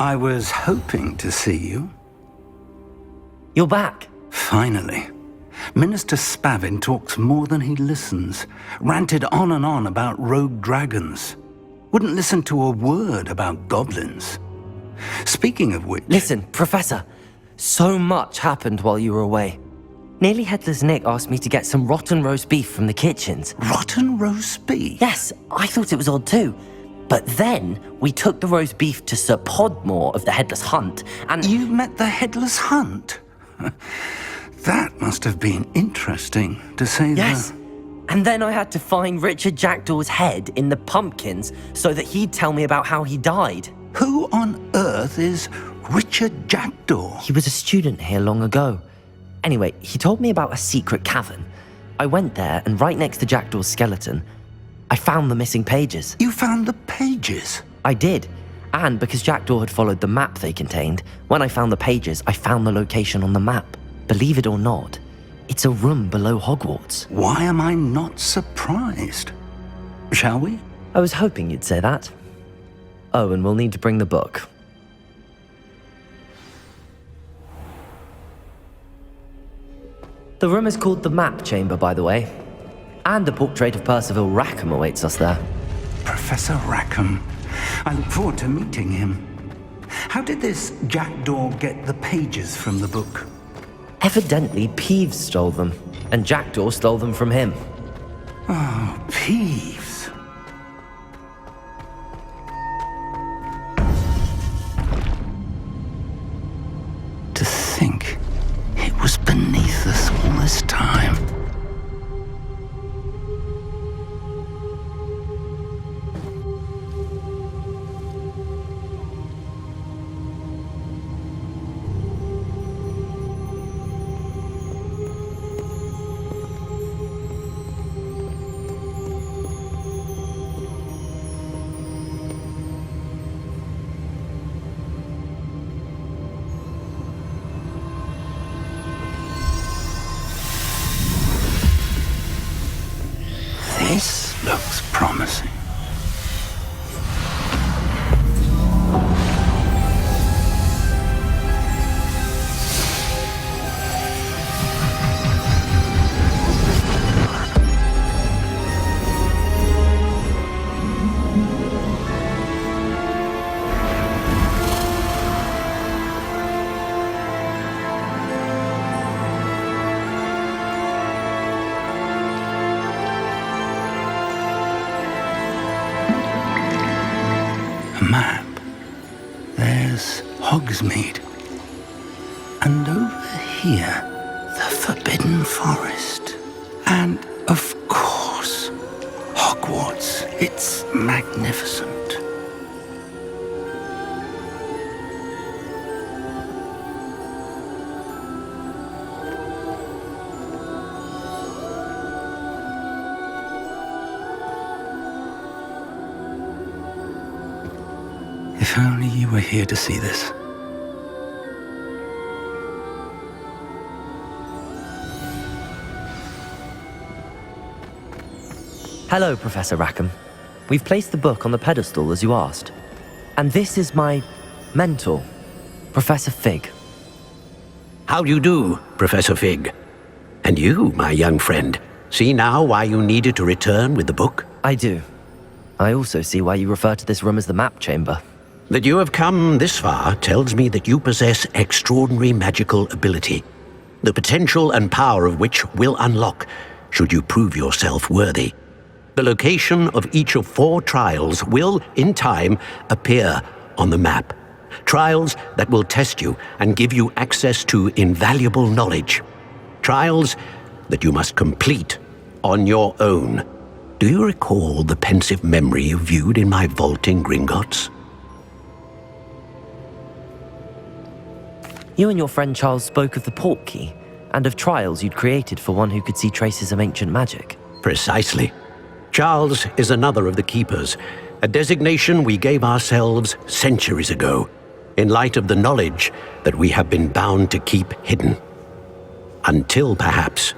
I was hoping to see you. You're back. Finally. Minister Spavin talks more than he listens. Ranted on and on about rogue dragons. Wouldn't listen to a word about goblins. Speaking of which... Listen, Professor. So much happened while you were away. Nearly Headless Nick asked me to get some rotten roast beef from the kitchens. Rotten roast beef? Yes, I thought it was odd too. But then we took the roast beef to Sir Podmore of the Headless Hunt, and... You met the Headless Hunt? That must have been interesting, to say the... Yes. And then I had to find Richard Jackdaw's head in the pumpkins so that he'd tell me about how he died. Who on earth is Richard Jackdaw? He was a student here long ago. Anyway, he told me about a secret cavern. I went there, and right next to Jackdaw's skeleton, I found the missing pages. You found the pages? I did. And because Jackdaw had followed the map they contained, when I found the pages, I found the location on the map. Believe it or not, it's a room below Hogwarts. Why am I not surprised? Shall we? I was hoping you'd say that. Oh, and we'll need to bring the book. The room is called the Map Chamber, by the way. And a portrait of Percival Rackham awaits us there. Professor Rackham. I look forward to meeting him. How did this Jackdaw get the pages from the book? Evidently, Peeves stole them, and Jackdaw stole them from him. Oh, Peeves. To think it was beneath us all this time. This looks promising. Map. There's Hogsmeade. And over here, the Forbidden Forest. And, of course, Hogwarts. It's magnificent. If only you were here to see this. Hello, Professor Rackham. We've placed the book on the pedestal as you asked. And this is my mentor, Professor Fig. How do you do, Professor Fig? And you, my young friend, see now why you needed to return with the book? I do. I also see why you refer to this room as the Map Chamber. That you have come this far tells me that you possess extraordinary magical ability, the potential and power of which will unlock should you prove yourself worthy. The location of each of 4 trials will, in time, appear on the map. Trials that will test you and give you access to invaluable knowledge. Trials that you must complete on your own. Do you recall the pensive memory you viewed in my vault in Gringotts? You and your friend Charles spoke of the Portkey and of trials you'd created for one who could see traces of ancient magic. Precisely. Charles is another of the Keepers, a designation we gave ourselves centuries ago, in light of the knowledge that we have been bound to keep hidden. Until perhaps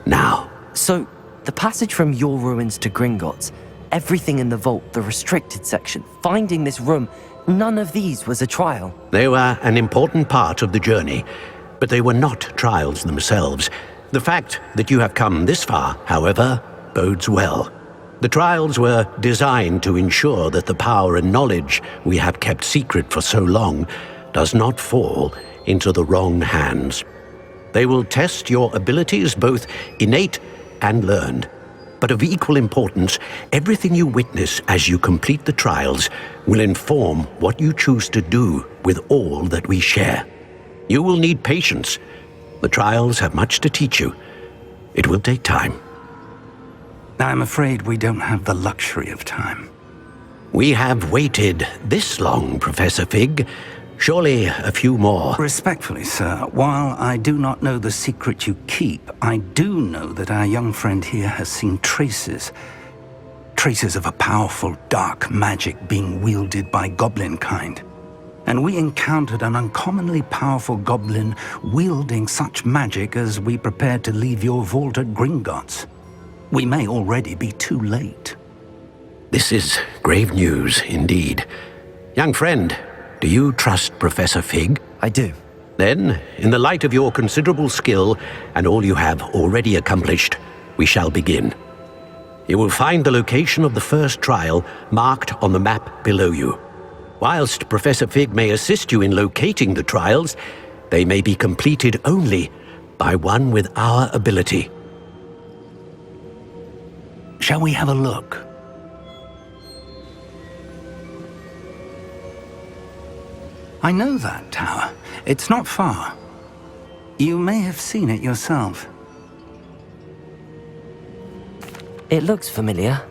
now. So, the passage from your ruins to Gringotts everything in the vault, the restricted section, finding this room, none of these was a trial. They were an important part of the journey, but they were not trials themselves. The fact that you have come this far, however, bodes well. The trials were designed to ensure that the power and knowledge we have kept secret for so long does not fall into the wrong hands. They will test your abilities, both innate and learned. But of equal importance, everything you witness as you complete the trials will inform what you choose to do with all that we share. You will need patience. The trials have much to teach you. It will take time. I'm afraid we don't have the luxury of time. We have waited this long, Professor Fig. Surely a few more. Respectfully, sir, while I do not know the secret you keep, I do know that our young friend here has seen traces of a powerful dark magic being wielded by goblin kind. And we encountered an uncommonly powerful goblin wielding such magic as we prepared to leave your vault at Gringotts. We may already be too late. This is grave news indeed. Young friend, do you trust Professor Fig? I do. Then, in the light of your considerable skill and all you have already accomplished, we shall begin. You will find the location of the first trial marked on the map below you. Whilst Professor Fig may assist you in locating the trials, they may be completed only by one with our ability. Shall we have a look? I know that tower. It's not far. You may have seen it yourself. It looks familiar.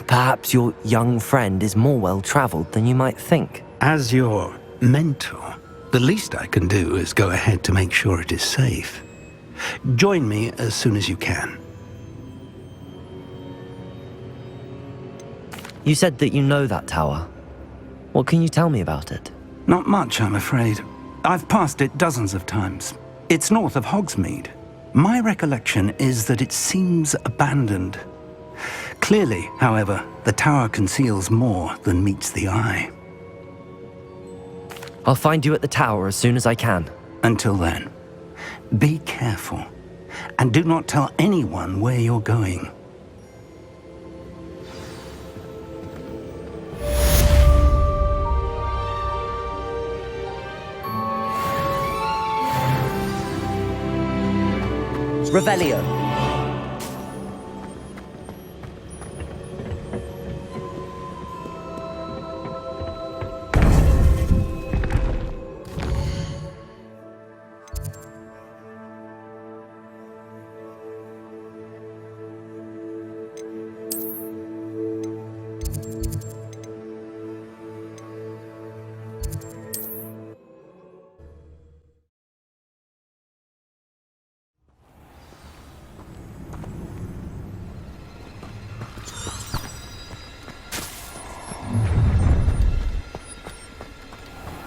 Perhaps your young friend is more well-traveled than you might think. As your mentor, the least I can do is go ahead to make sure it is safe. Join me as soon as you can. You said that you know that tower. What can you tell me about it? Not much, I'm afraid. I've passed it dozens of times. It's north of Hogsmeade. My recollection is that it seems abandoned. Clearly, however, the tower conceals more than meets the eye. I'll find you at the tower as soon as I can. Until then, be careful, and do not tell anyone where you're going. Revelio.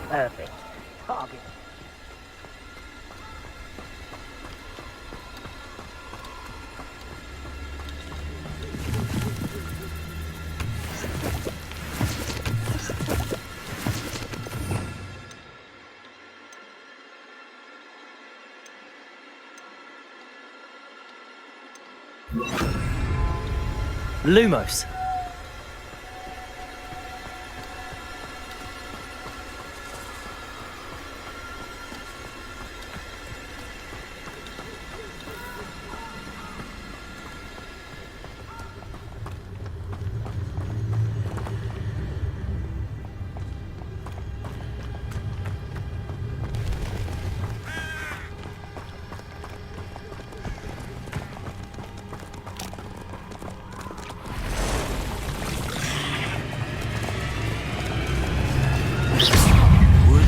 Perfect. Target. Lumos.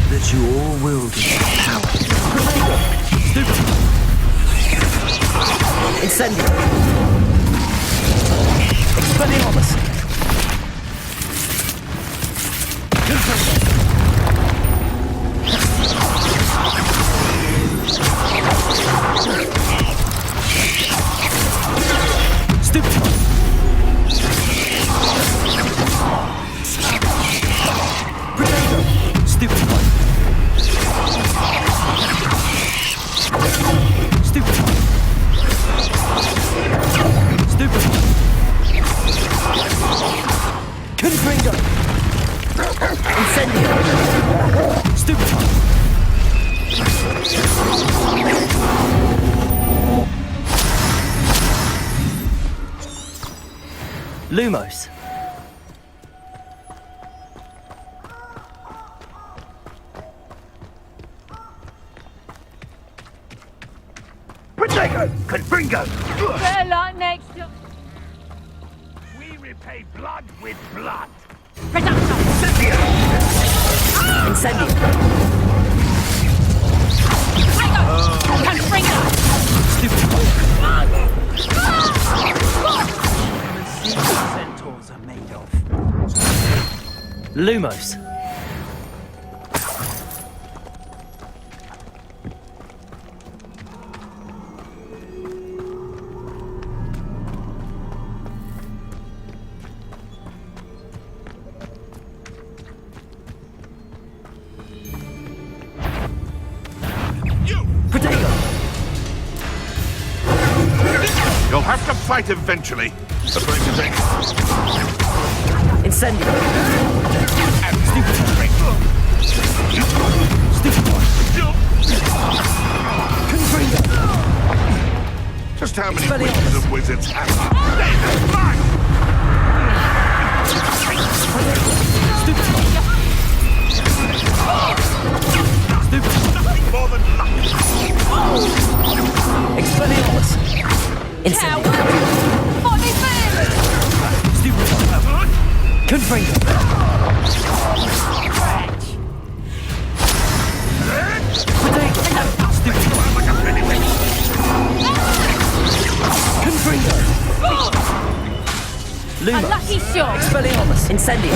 That you all will be power. Stupid. Incendio. Expelliarmus. Stupid. Lumos. Potato! Confringo! Better luck next time. We repay blood with blood! Reduction. Incendio. Fuego. Confringo. Centaurs are made of. Lumos. You'll have to fight eventually. That's going to take. Incendio. Just how many witches and wizards have I? Nothing more than luck. Expelliarmus. Incendio. Body food. Confringo. Confringo. A Lumos. lucky shot. Expelliarmus. Incendio.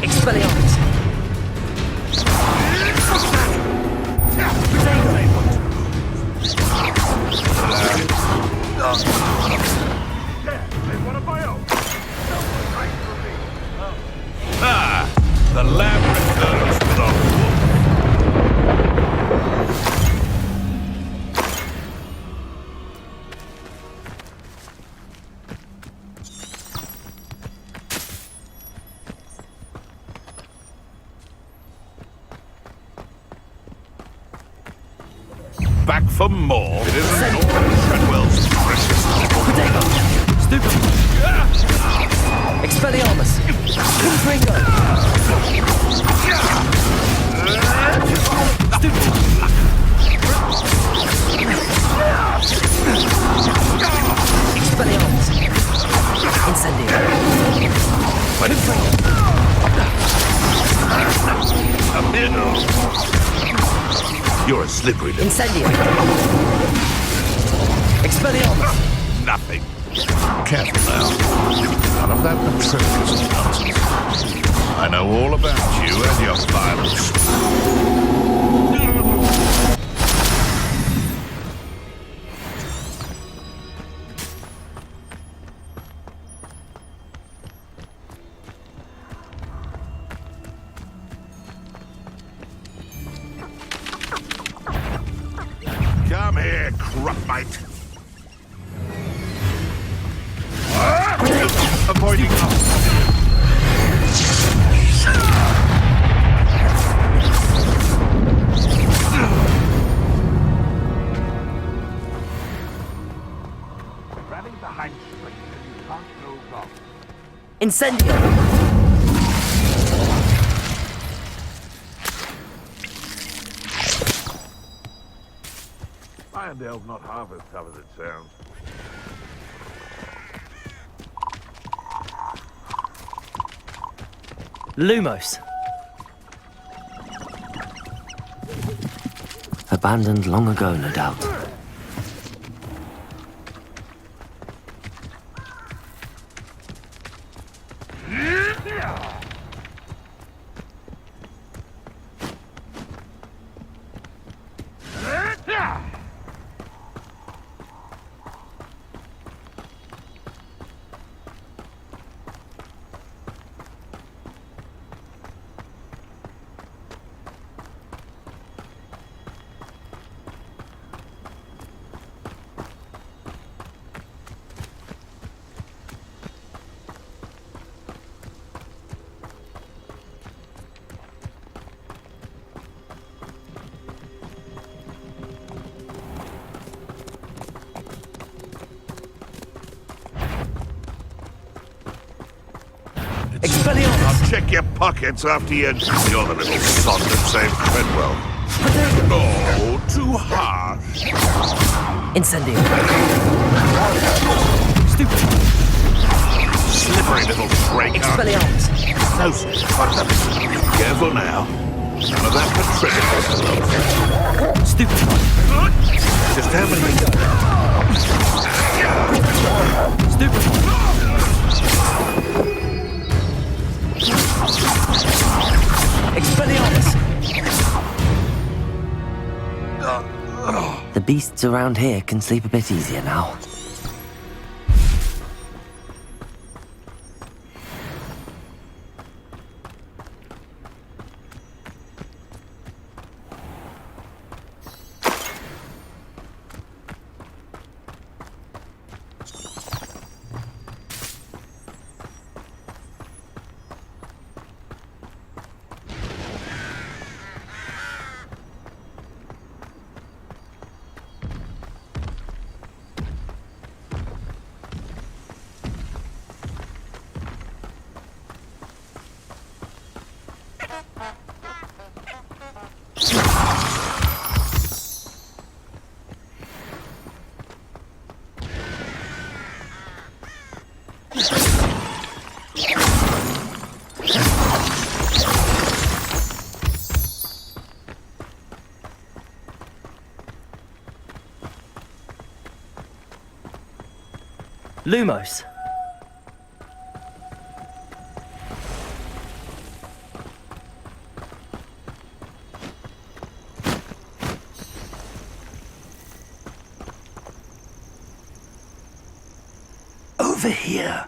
Expelliarmus. Ah, the lab returns to the back for more. It isn't Norman Treadwell's precious. Stupid. Expelliarmus. Confringo. Expelliarmus. Incendio. You're a slippery little Incendio. Expelliarmus. nothing. Careful now. None of that ventriloquism nonsense. I know all about you and your violence. Come here, crupmate. Avoiding Rally behind straight and you can't go wrong. Incendio. Irondale's not half as tough as it sounds. Lumos. Abandoned long ago, no doubt. Expelliarmus! I'll check your pockets after you... You're the little sod that saved Treadwell. Oh, too harsh. Incendio. Stupid. Slippery little shrike. Expelliarmus. No, careful now. None of that for Stupid. Just how many... Stupid. Expelliarmus. The beasts around here can sleep a bit easier now. Lumos. Over here.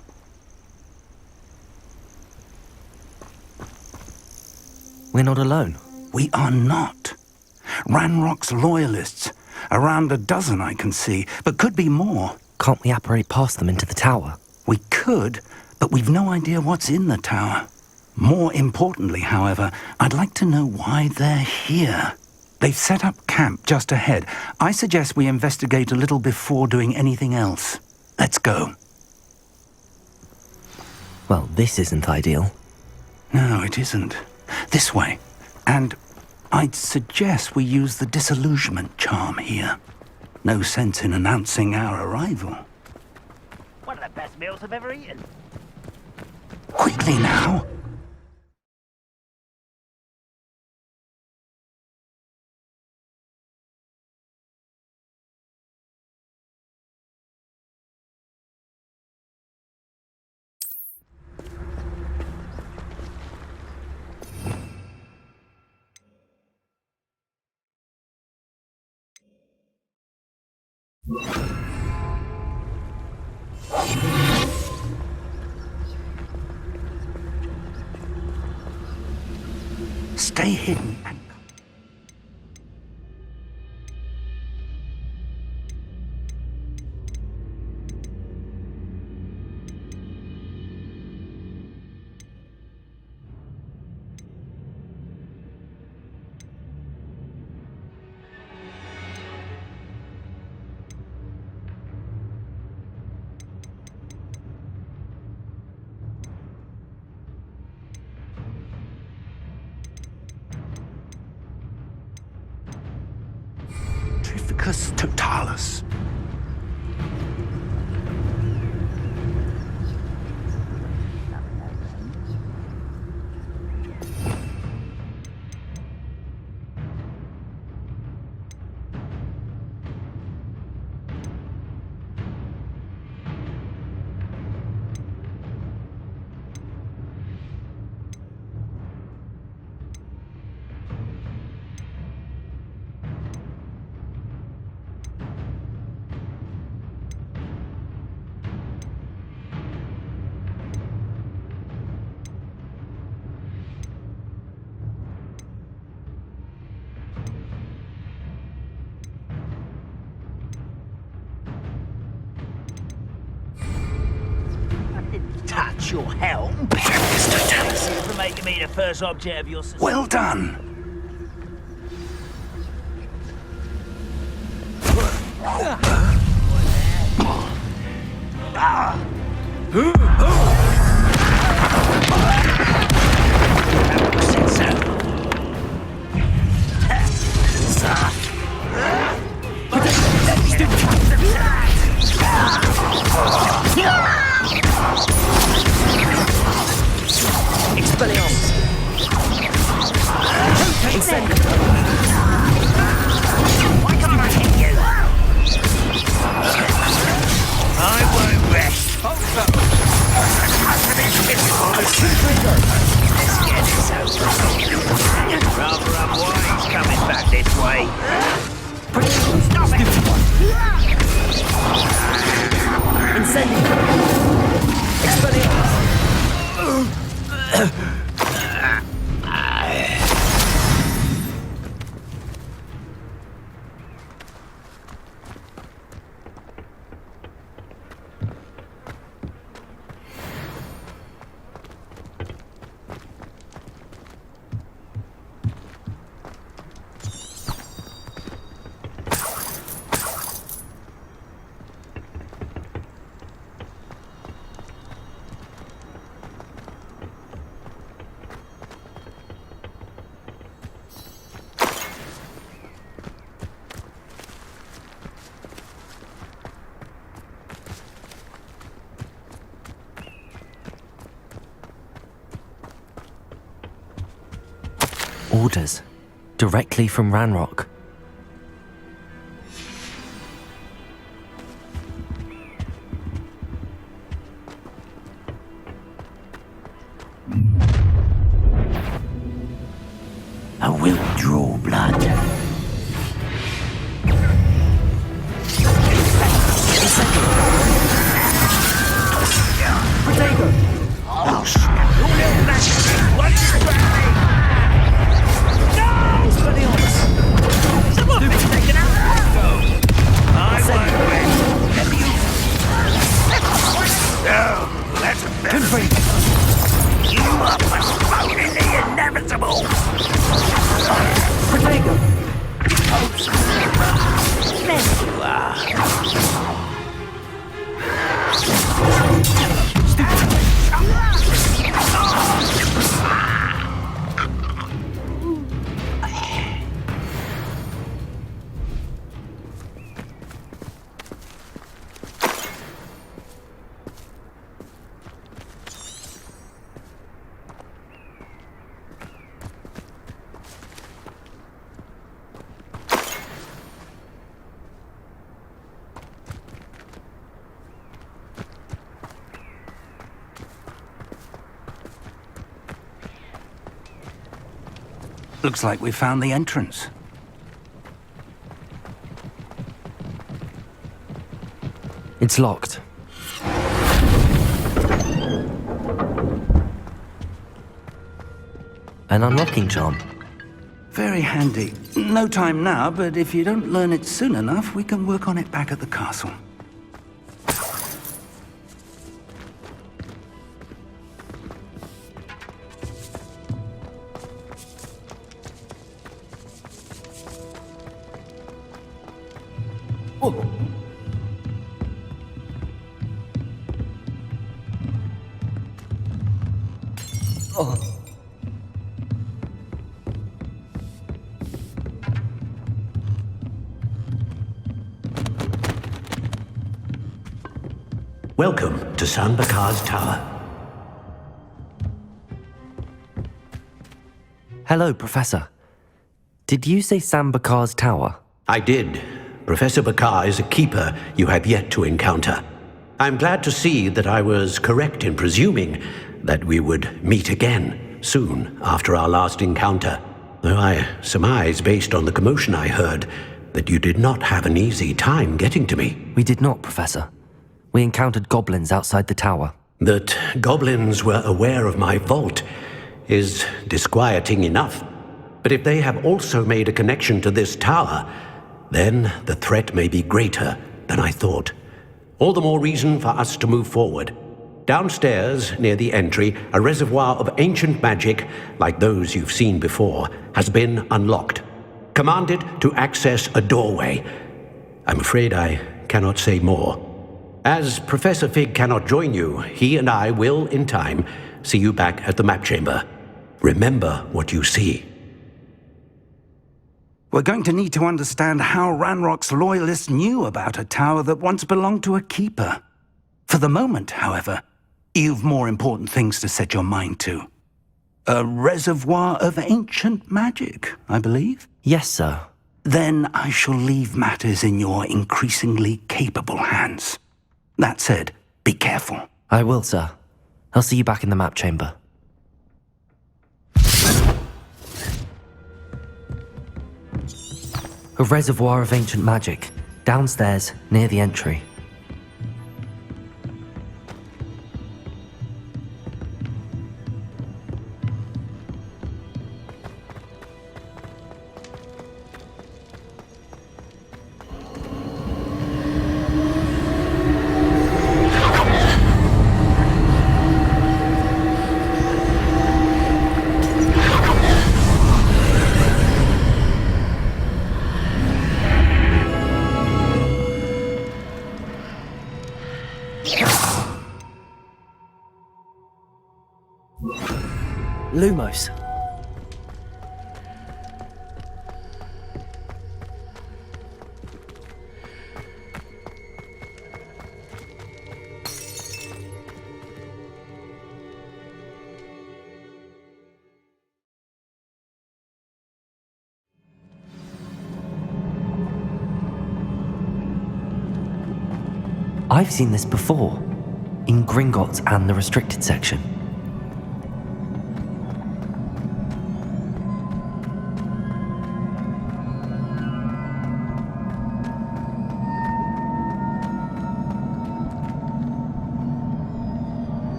We're not alone. We are not. Ranrock's loyalists. Around a dozen I can see, but could be more. Can't we apparate past them into the tower? We could, but we've no idea what's in the tower. More importantly, however, I'd like to know why they're here. They've set up camp just ahead. I suggest we investigate a little before doing anything else. Let's go. Well, this isn't ideal. No, it isn't. This way. And I'd suggest we use the disillusionment charm here. No sense in announcing our arrival. One of the best meals I've ever eaten. Quickly now. Stay hidden. Totalis. Touch your helm. For making me the first object of your suspicion. Well done. Orders. Directly from Ranrock. I will draw blood. Looks like we found the entrance. It's locked. An unlocking charm. Very handy. No time now, but if you don't learn it soon enough, we can work on it back at the castle. Welcome to San Bakar's Tower. Hello, Professor. Did you say Sam Bakar's tower? I did. Professor Bakar is a keeper you have yet to encounter. I'm glad to see that I was correct in presuming that we would meet again soon after our last encounter. Though I surmise, based on the commotion I heard, that you did not have an easy time getting to me. We did not, Professor. We encountered goblins outside the tower. That goblins were aware of my vault is disquieting enough. But if they have also made a connection to this tower, then the threat may be greater than I thought. All the more reason for us to move forward. Downstairs, near the entry, a reservoir of ancient magic, like those you've seen before, has been unlocked. Commanded to access a doorway. I'm afraid I cannot say more. As Professor Fig cannot join you, he and I will, in time, see you back at the map chamber. Remember what you see. We're going to need to understand how Ranrock's loyalists knew about a tower that once belonged to a keeper. For the moment, however, you've more important things to set your mind to. A reservoir of ancient magic, I believe? Yes, sir. Then I shall leave matters in your increasingly capable hands. That said, be careful. I will, sir. I'll see you back in the map chamber. A reservoir of ancient magic, downstairs, near the entry. Lumos. I've seen this before, in Gringotts and the restricted section.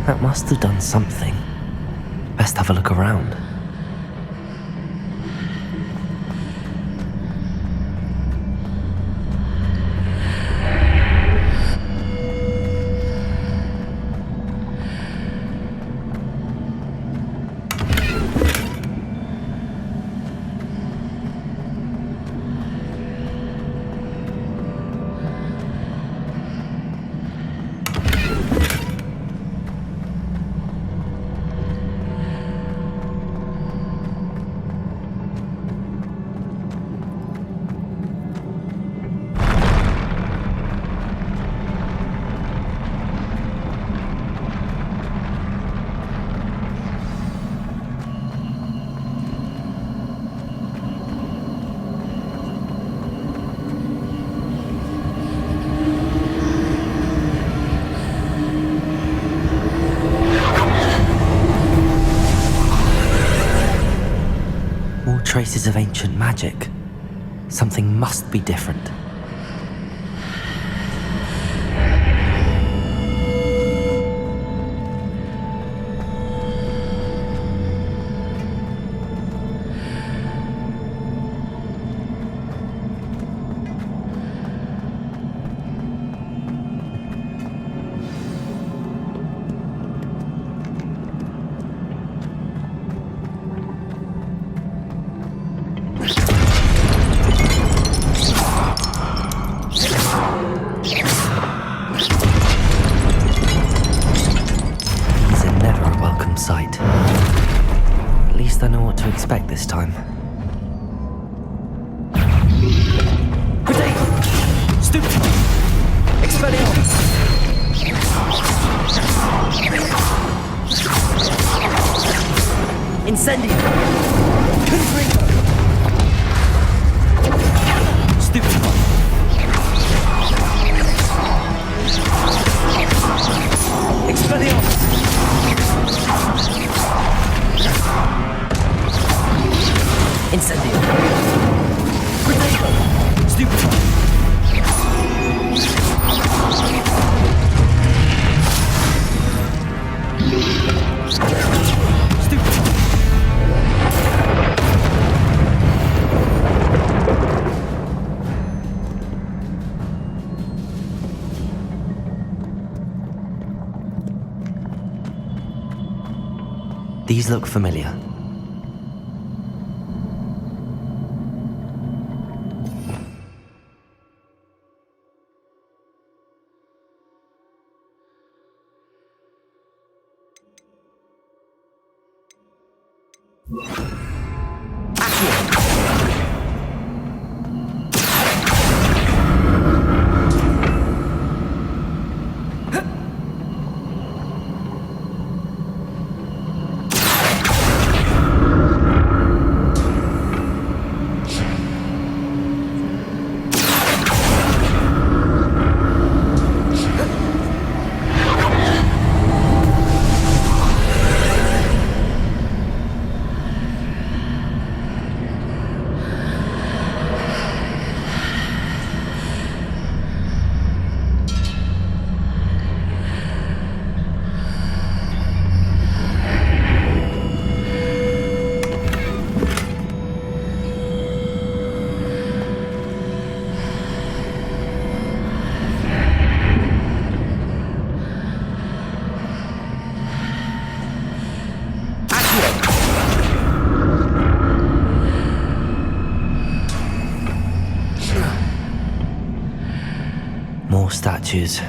That must have done something. Best have a look around. Traces of ancient magic. Something must be different. Expect this time. Potato! Stupid! Expelliarmus! Incendio! Confringo! Stupid! Expelliarmus! Incendio! Potato! Stupid! These look familiar. More statues.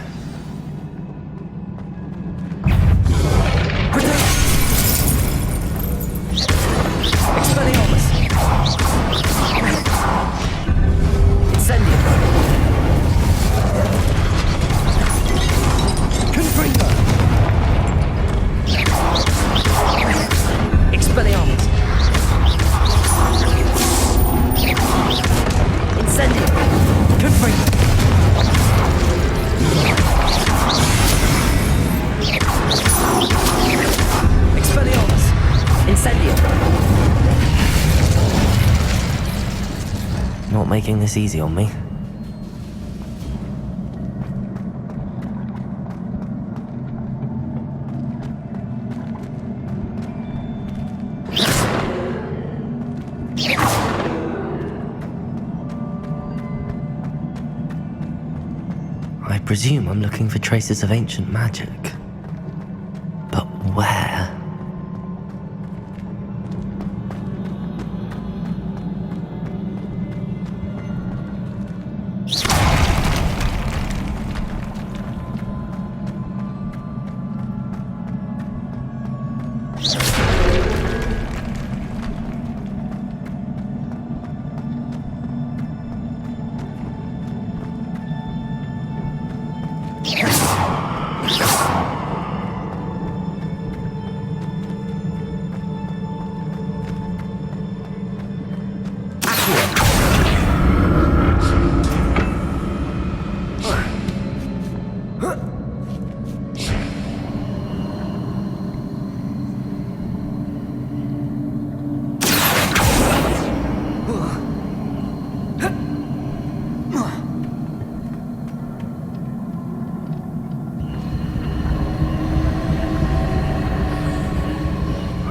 Expelliarmus! Incendium! Confringo! Expelliarmus! Incendium! Confringo! Expelliarmus! Incendium! Not making this easy on me. I presume I'm looking for traces of ancient magic. But where?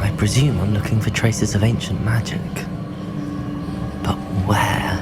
I presume I'm looking for traces of ancient magic. But where?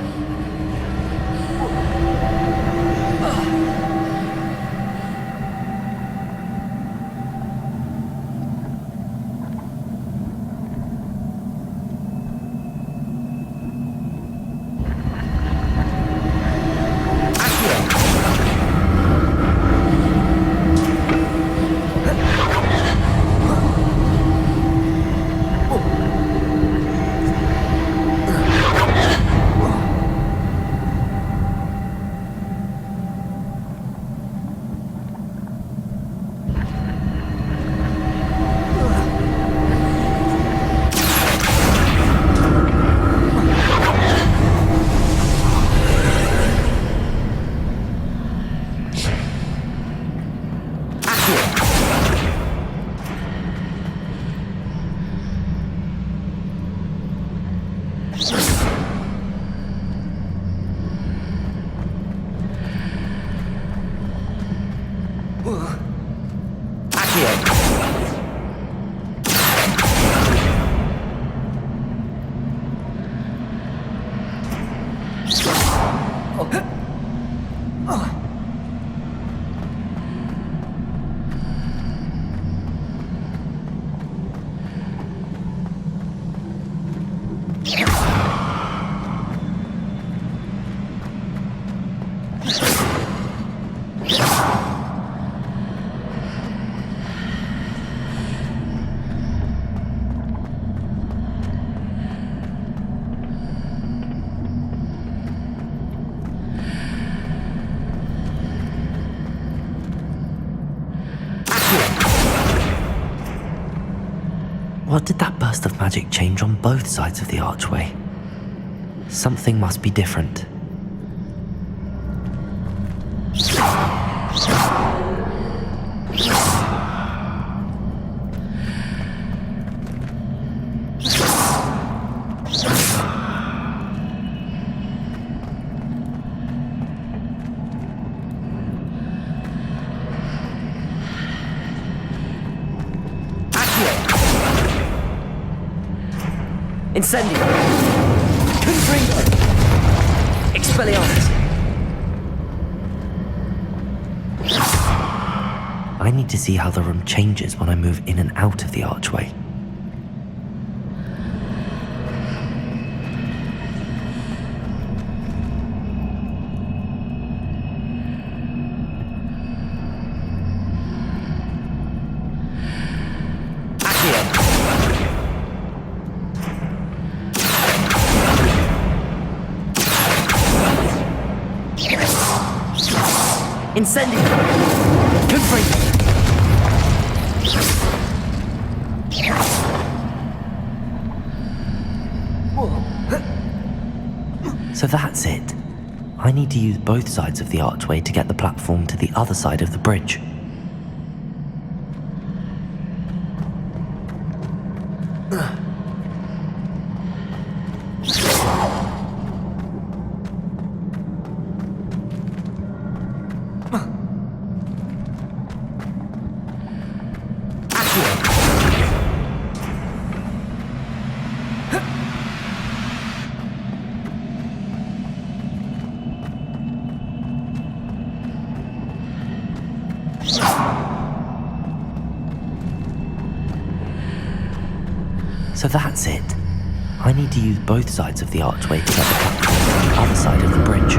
What did that burst of magic change on both sides of the archway? Something must be different. Incendio! Confringo! Expelliarmus! I need to see how the room changes when I move in and out of the archway. Incendio! Confringo! So that's it. I need to use both sides of the archway to get the platform to the other side of the bridge. So that's it. I need to use both sides of the archway to get the platform to the other side of the bridge.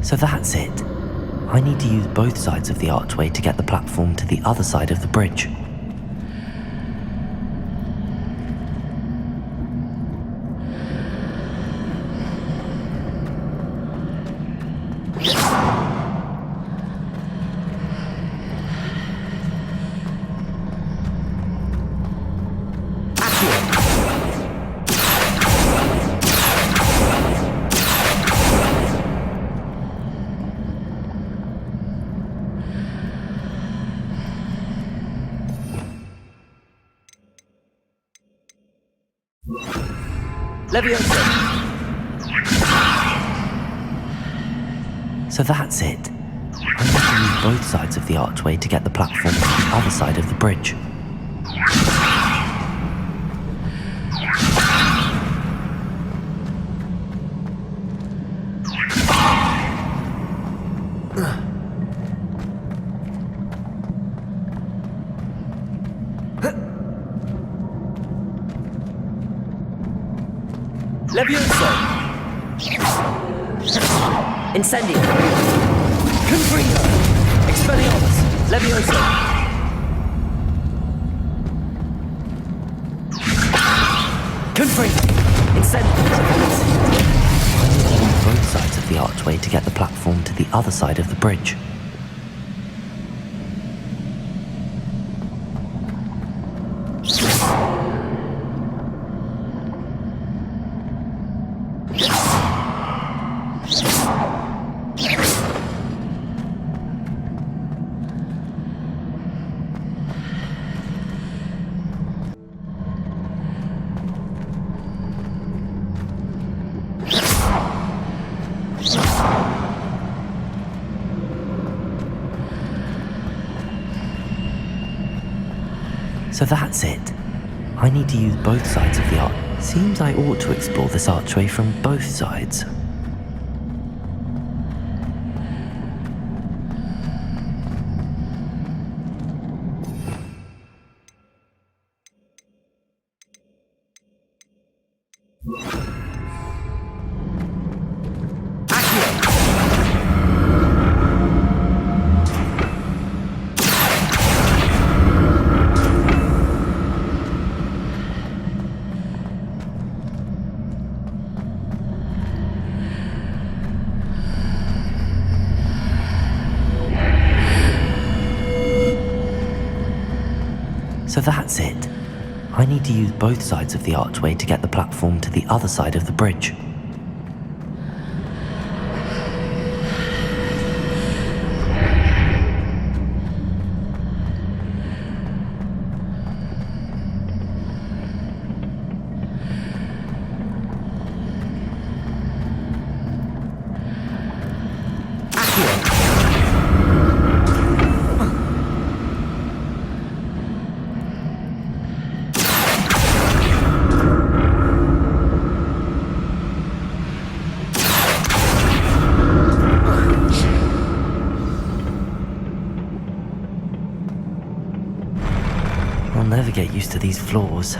So that's it. I need to use both sides of the archway to get the platform to the other side of the bridge. So that's it. I need to use both sides of the archway to get the platform to the other side of the bridge. Incendio! Confringo! Expelliarmus! Levioso! Confringo! Incendio! I need to use both sides of the archway to get the platform to the other side of the bridge. So that's it. I need to use both sides of the arch. Seems I ought to explore this archway from both sides. So that's it. I need to use both sides of the archway to get the platform to the other side of the bridge. get used to these floors.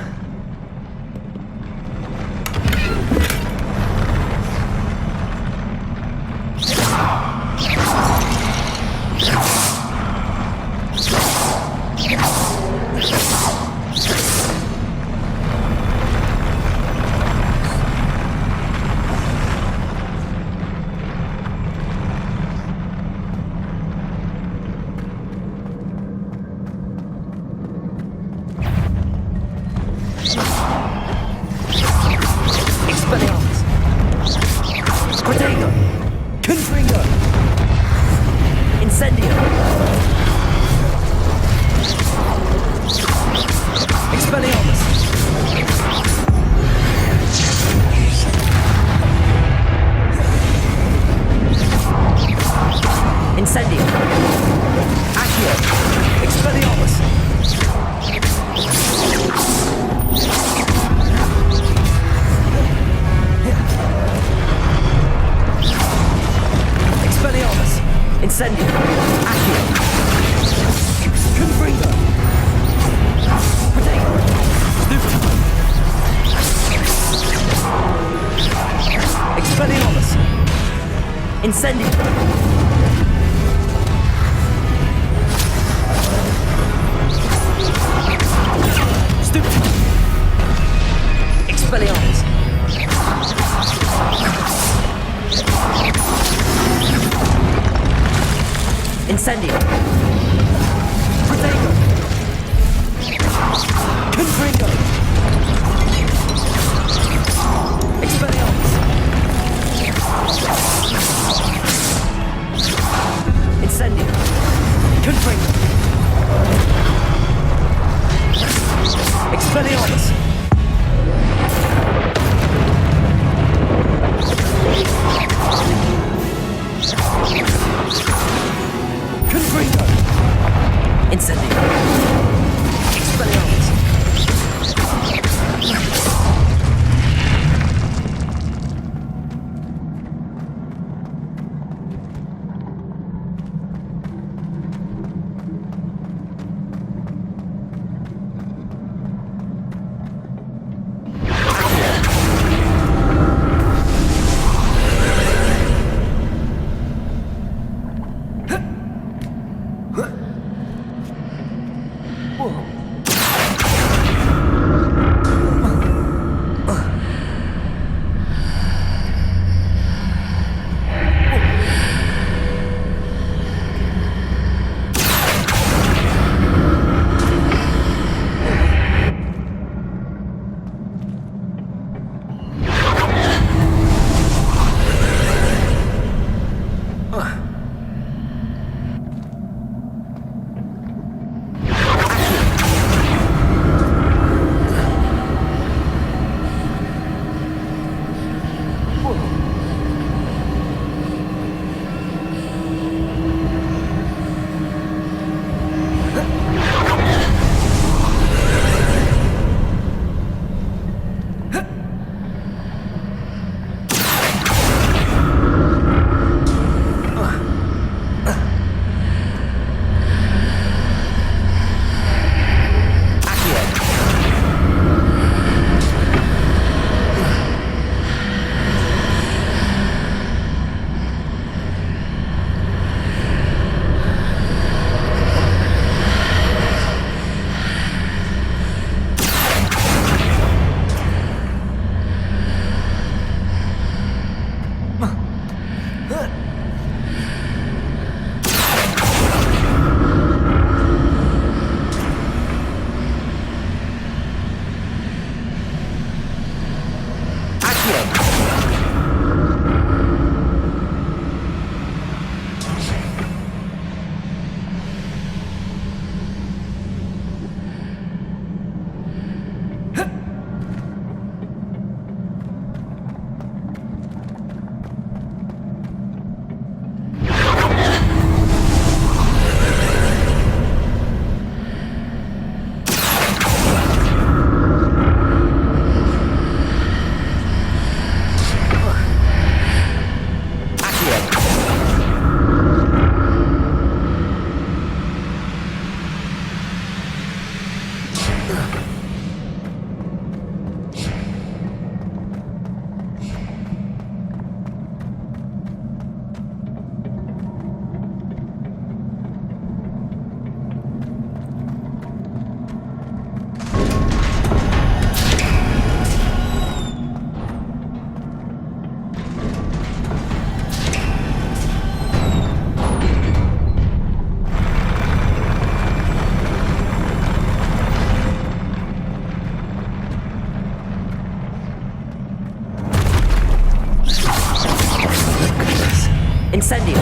Incendio.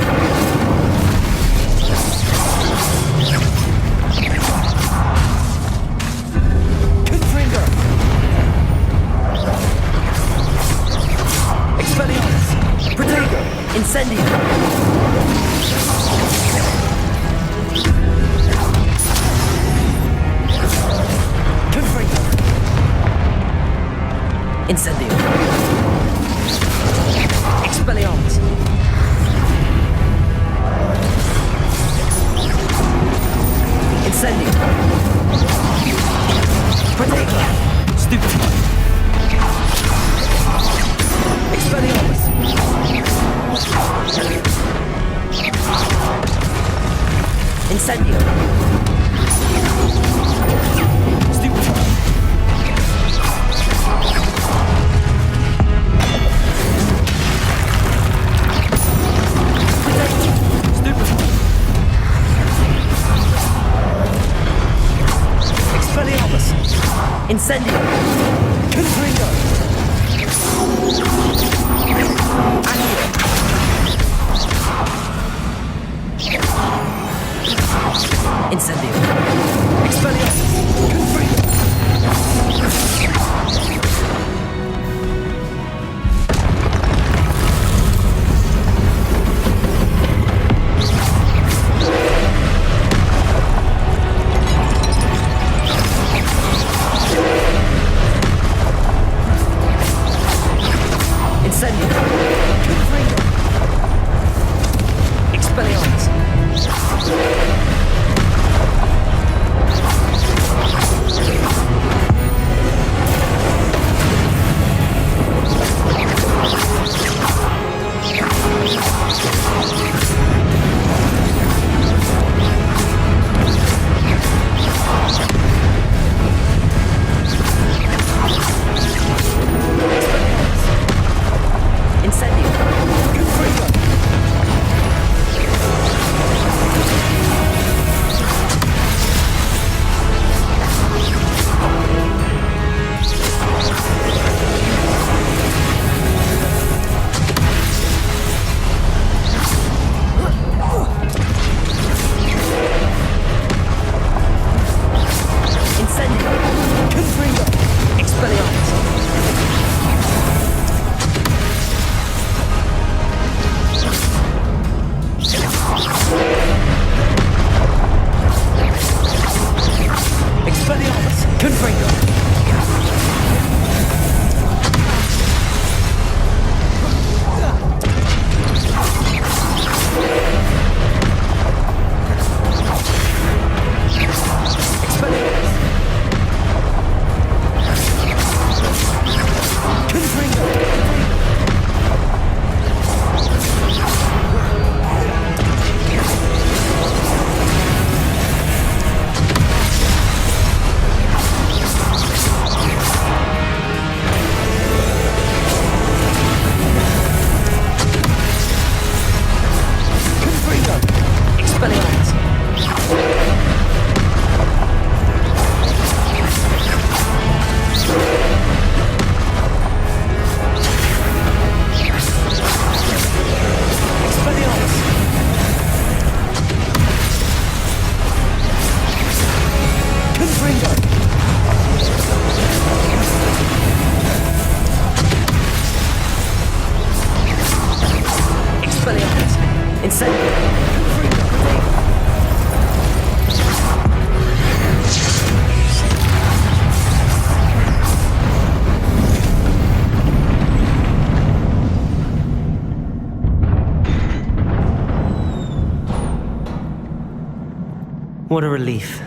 Confringo. Expelliarmus. Protego. Incendio. Confringo. Incendio. Expelliarmus. Incendio. Protego. Stupefy. Expelliarmus. Incendio. Stupefy. Expelliarmus. Incendio. Confringo. Accio. Incendio. Expelliarmus. Confringo. Incendio. Confringo. Expelliarmus. Incendio. Confringo. Incendio. Confringo. Expelliarmus. Expelliarmus. Confringo. Expelliarmus. Confringo. Confringo. Expelliarmus. Expelliarmus. Confringo. Expelliarmus. Incendio. Confringo. What a relief.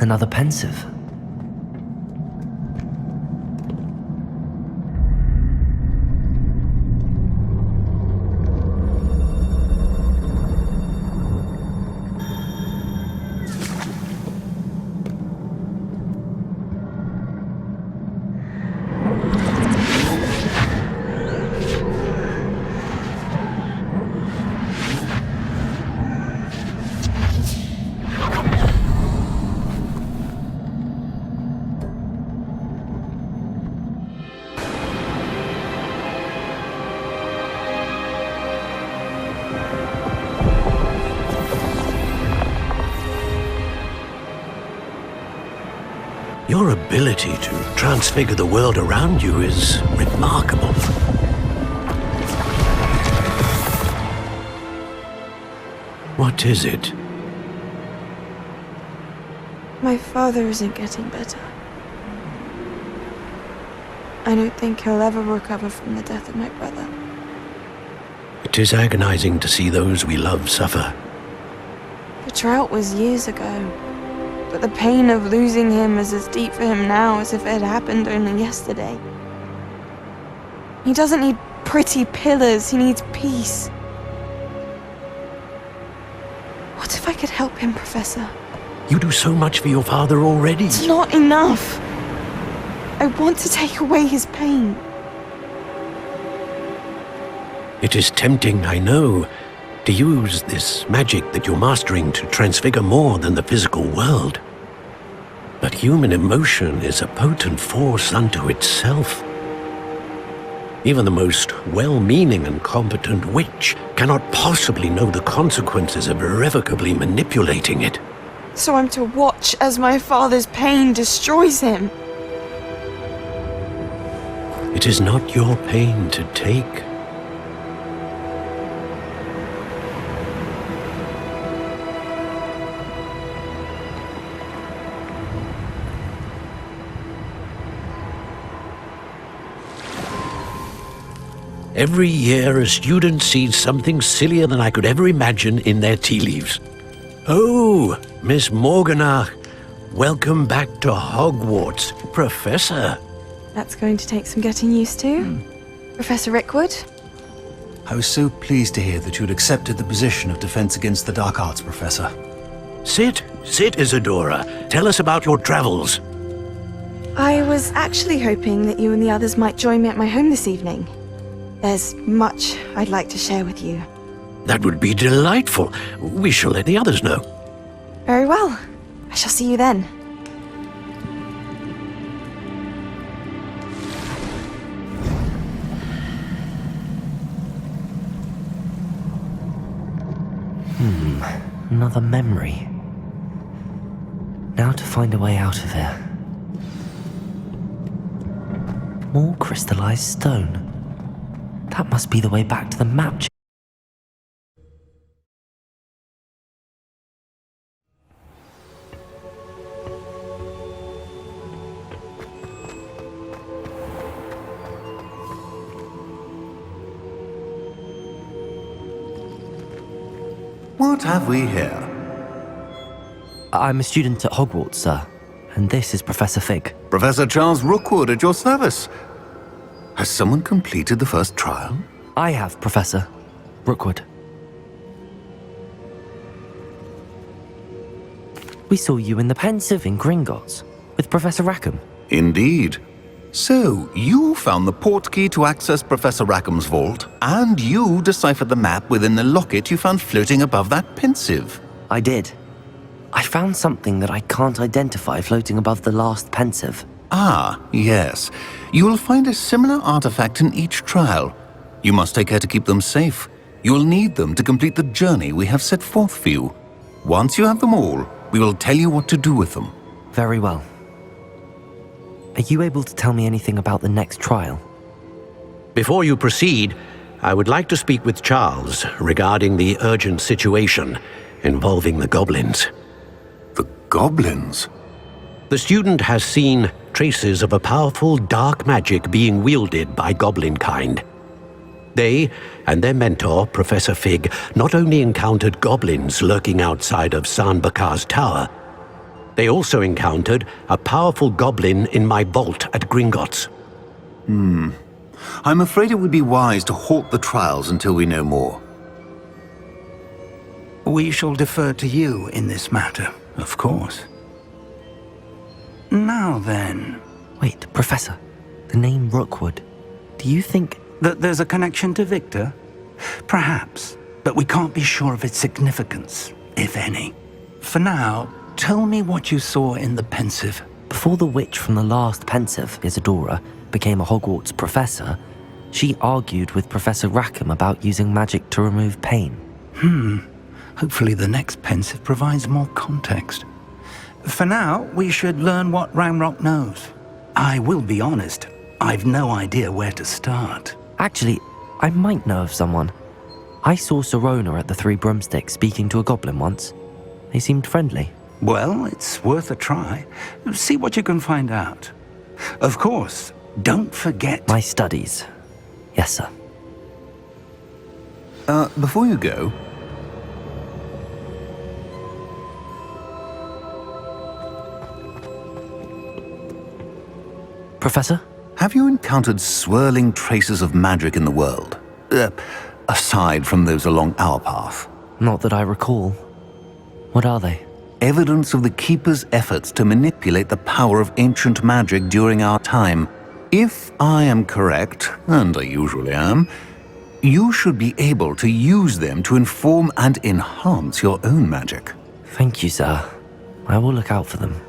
Another pensive. ability to transfigure the world around you is remarkable. What is it? My father isn't getting better. I don't think he'll ever recover from the death of my brother. It is agonizing to see those we love suffer. The drought was years ago, but the pain of losing him is as deep for him now as if it had happened only yesterday. He doesn't need pretty pillars, he needs peace. What if I could help him, Professor? You do so much for your father already. It's not enough. I want to take away his pain. It is tempting, I know, to use this magic that you're mastering to transfigure more than the physical world. But human emotion is a potent force unto itself. Even the most well-meaning and competent witch cannot possibly know the consequences of irrevocably manipulating it. So I'm to watch as my father's pain destroys him. It is not your pain to take. Every year, a student sees something sillier than I could ever imagine in their tea leaves. Oh, Miss Morganach, welcome back to Hogwarts, Professor. That's going to take some getting used to. Professor Rickwood? I was so pleased to hear that you had accepted the position of Defense Against the Dark Arts, Professor. Sit, Isadora. Tell us about your travels. I was actually hoping that you and the others might join me at my home this evening. There's much I'd like to share with you. That would be delightful. We shall let the others know. Very well. I shall see you then. Another memory. Now to find a way out of here. More crystallized stone. That must be the way back to the map. What have we here? I'm a student at Hogwarts, sir. And this is Professor Fig. Professor Charles Rookwood at your service. Has someone completed the first trial? I have, Professor Rookwood. We saw you in the Pensive in Gringotts with Professor Rackham. Indeed. So, you found the portkey to access Professor Rackham's vault, and you deciphered the map within the locket you found floating above that Pensive. I did. I found something that I can't identify floating above the last Pensive. Ah, yes. You will find a similar artifact in each trial. You must take care to keep them safe. You will need them to complete the journey we have set forth for you. Once you have them all, we will tell you what to do with them. Very well. Are you able to tell me anything about the next trial? Before you proceed, I would like to speak with Charles regarding the urgent situation involving the goblins. The goblins? The student has seen traces of a powerful dark magic being wielded by goblin kind. They and their mentor, Professor Fig, not only encountered goblins lurking outside of San Bakar's tower, they also encountered a powerful goblin in my vault at Gringotts. I'm afraid it would be wise to halt the trials until we know more. We shall defer to you in this matter, of course. Now then... Wait, Professor. The name Rookwood. Do you think... that there's a connection to Victor? Perhaps, but we can't be sure of its significance, if any. For now, tell me what you saw in the Pensive. Before the witch from the last Pensive, Isadora, became a Hogwarts professor, she argued with Professor Rackham about using magic to remove pain. Hopefully the next Pensive provides more context. For now, we should learn what Ranrock knows. I will be honest, I've no idea where to start. Actually, I might know of someone. I saw Sirona at the Three Broomsticks speaking to a goblin once. They seemed friendly. Well, it's worth a try. See what you can find out. Of course, don't forget... My studies. Yes, sir. Before you go... Professor? Have you encountered swirling traces of magic in the world? Aside from those along our path? Not that I recall. What are they? Evidence of the Keeper's efforts to manipulate the power of ancient magic during our time. If I am correct, and I usually am, you should be able to use them to inform and enhance your own magic. Thank you, sir. I will look out for them.